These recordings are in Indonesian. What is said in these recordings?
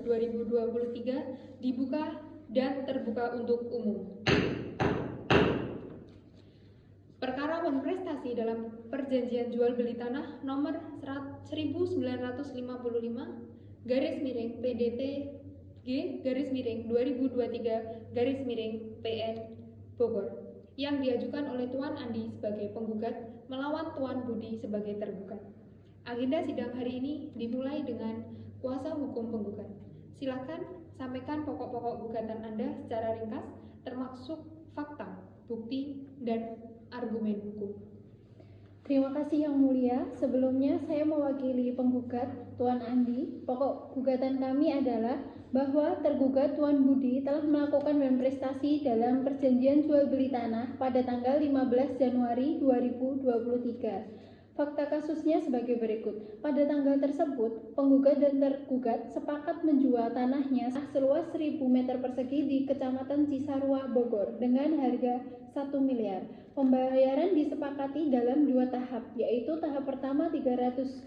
2023 dibuka dan terbuka untuk umum. Perkara prestasi dalam perjanjian jual beli tanah nomor 1955 garis miring PDT G garis miring 2023 garis miring PN Bogor yang diajukan oleh Tuan Andi sebagai penggugat melawan Tuan Budi sebagai tergugat. Agenda sidang hari ini dimulai dengan kuasa hukum penggugat. Silakan sampaikan pokok-pokok gugatan Anda secara ringkas, termasuk fakta, bukti, dan argumen hukum. Terima kasih Yang Mulia. Sebelumnya saya mewakili penggugat Tuan Andi. Pokok gugatan kami adalah bahwa tergugat Tuan Budi telah melakukan prestasi dalam perjanjian jual beli tanah pada tanggal 15 Januari 2023. Fakta kasusnya sebagai berikut. Pada tanggal tersebut, penggugat dan tergugat sepakat menjual tanahnya seluas 1000 meter persegi di Kecamatan Cisarua, Bogor dengan harga 1 miliar. Pembayaran disepakati dalam 2 tahap, yaitu tahap pertama 300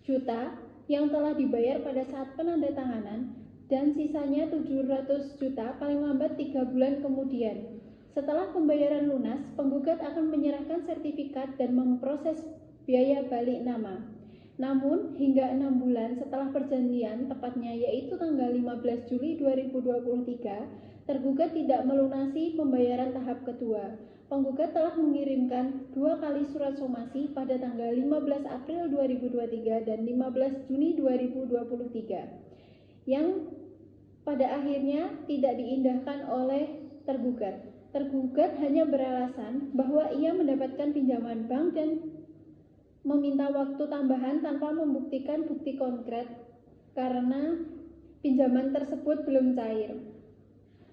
juta yang telah dibayar pada saat penandatanganan dan sisanya 700 juta paling lambat 3 bulan kemudian. Setelah pembayaran lunas, penggugat akan menyerahkan sertifikat dan memproses biaya balik nama. Namun, hingga 6 bulan setelah perjanjian, tepatnya yaitu tanggal 15 Juli 2023, tergugat tidak melunasi pembayaran tahap kedua. Penggugat telah mengirimkan 2 kali surat somasi pada tanggal 15 April 2023 dan 15 Juni 2023, yang pada akhirnya tidak diindahkan oleh tergugat. Tergugat hanya beralasan bahwa ia mendapatkan pinjaman bank dan meminta waktu tambahan tanpa membuktikan bukti konkret karena pinjaman tersebut belum cair.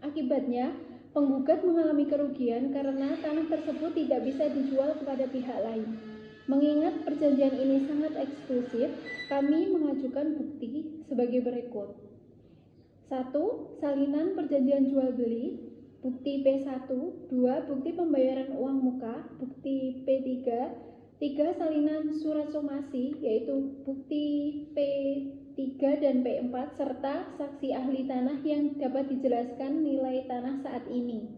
Akibatnya, penggugat mengalami kerugian karena tanah tersebut tidak bisa dijual kepada pihak lain. Mengingat perjanjian ini sangat eksklusif, kami mengajukan bukti sebagai berikut. 1. Salinan perjanjian jual beli, bukti P1. 2. Bukti pembayaran uang muka, bukti P3. 3. Salinan surat somasi, yaitu bukti P3 dan P4, serta saksi ahli tanah yang dapat dijelaskan nilai tanah saat ini.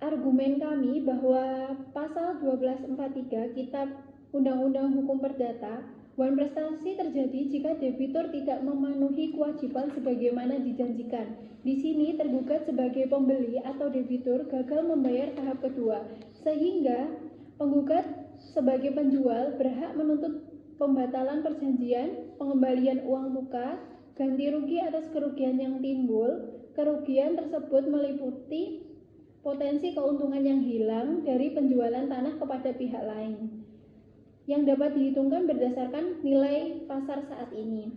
Argumen kami bahwa pasal 1243 Kitab Undang-Undang Hukum Perdata, prestasi terjadi jika debitur tidak memenuhi kewajiban sebagaimana dijanjikan. Di sini tergugat sebagai pembeli atau debitur gagal membayar tahap kedua, sehingga penggugat sebagai penjual berhak menuntut pembatalan perjanjian, pengembalian uang muka, ganti rugi atas kerugian yang timbul. Kerugian tersebut meliputi potensi keuntungan yang hilang dari penjualan tanah kepada pihak lain, yang dapat dihitungkan berdasarkan nilai pasar saat ini.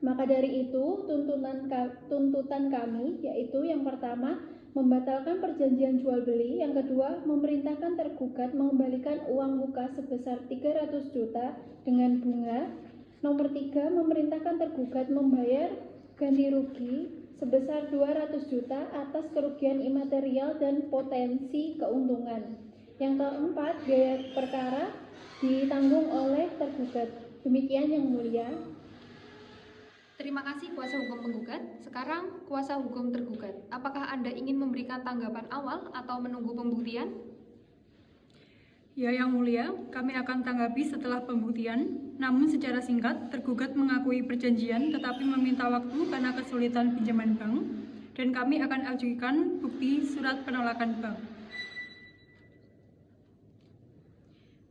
Maka dari itu, tuntutan kami yaitu yang pertama, membatalkan perjanjian jual beli. Yang kedua, memerintahkan tergugat mengembalikan uang muka sebesar 300 juta dengan bunga. Nomor 3, memerintahkan tergugat membayar ganti rugi sebesar 200 juta atas kerugian imaterial dan potensi keuntungan. Yang keempat, biaya perkara ditanggung oleh tergugat. Demikian Yang Mulia. Terima kasih kuasa hukum penggugat. Sekarang kuasa hukum tergugat. Apakah Anda ingin memberikan tanggapan awal atau menunggu pembuktian? Ya, Yang Mulia, kami akan tanggapi setelah pembuktian. Namun secara singkat, tergugat mengakui perjanjian tetapi meminta waktu karena kesulitan pinjaman bank, dan kami akan ajukan bukti surat penolakan bank.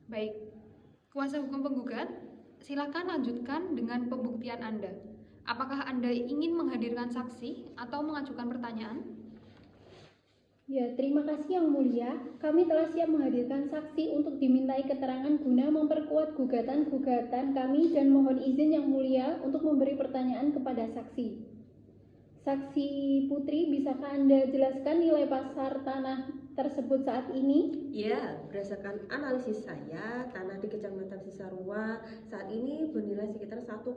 Baik, kuasa hukum penggugat, silakan lanjutkan dengan pembuktian Anda. Apakah Anda ingin menghadirkan saksi atau mengajukan pertanyaan? Ya, terima kasih Yang Mulia. Kami telah siap menghadirkan saksi untuk dimintai keterangan guna memperkuat gugatan kami dan mohon izin Yang Mulia untuk memberi pertanyaan kepada saksi. Saksi Putri, bisakah Anda jelaskan nilai pasar tanah tersebut saat ini? Ya, berdasarkan analisis saya, tanah di Kecamatan Cisarua saat ini bernilai sekitar 1,2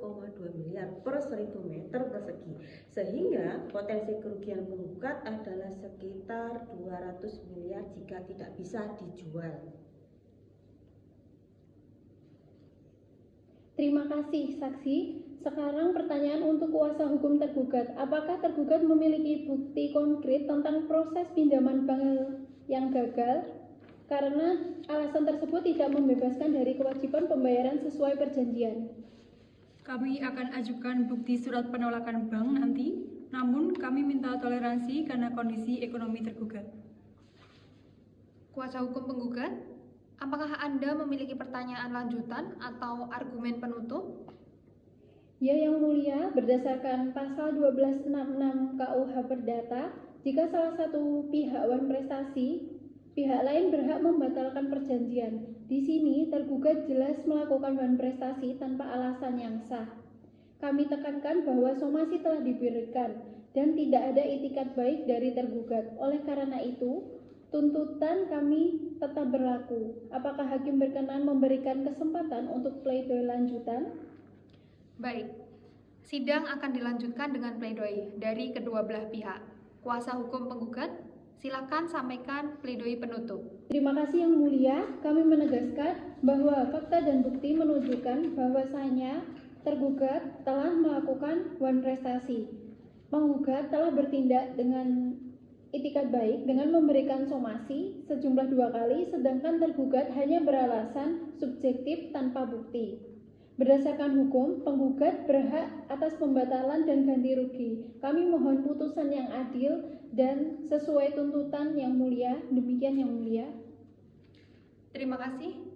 miliar per 1000 meter persegi. Sehingga potensi kerugian penggugat adalah sekitar 200 miliar jika tidak bisa dijual. Terima kasih, saksi. Sekarang pertanyaan untuk kuasa hukum tergugat. Apakah tergugat memiliki bukti konkret tentang proses pinjaman bank yang gagal? Karena alasan tersebut tidak membebaskan dari kewajiban pembayaran sesuai perjanjian. Kami akan ajukan bukti surat penolakan bank nanti, namun kami minta toleransi karena kondisi ekonomi tergugat. Kuasa hukum penggugat, apakah Anda memiliki pertanyaan lanjutan atau argumen penutup? Ya, Yang Mulia, berdasarkan pasal 1266 KUH Perdata, jika salah satu pihak wan prestasi, pihak lain berhak membatalkan perjanjian. Di sini tergugat jelas melakukan wan prestasi tanpa alasan yang sah. Kami tekankan bahwa somasi telah diberikan dan tidak ada itikat baik dari tergugat. Oleh karena itu, tuntutan kami tetap berlaku. Apakah hakim berkenan memberikan kesempatan untuk pledoi lanjutan? Baik, sidang akan dilanjutkan dengan pledoi dari kedua belah pihak. Kuasa hukum penggugat, silakan sampaikan pledoi penutup. Terima kasih Yang Mulia, kami menegaskan bahwa fakta dan bukti menunjukkan bahwasanya tergugat telah melakukan wan prestasi. Penggugat telah bertindak dengan itikat baik dengan memberikan somasi sejumlah 2 kali, sedangkan tergugat hanya beralasan subjektif tanpa bukti. Berdasarkan hukum, penggugat berhak atas pembatalan dan ganti rugi. Kami mohon putusan yang adil dan sesuai tuntutan Yang Mulia. Demikian Yang Mulia. Terima kasih.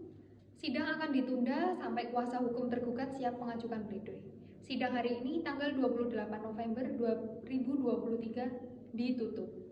Sidang akan ditunda sampai kuasa hukum tergugat siap mengajukan pledoi. Sidang hari ini tanggal 28 November 2023 ditutup.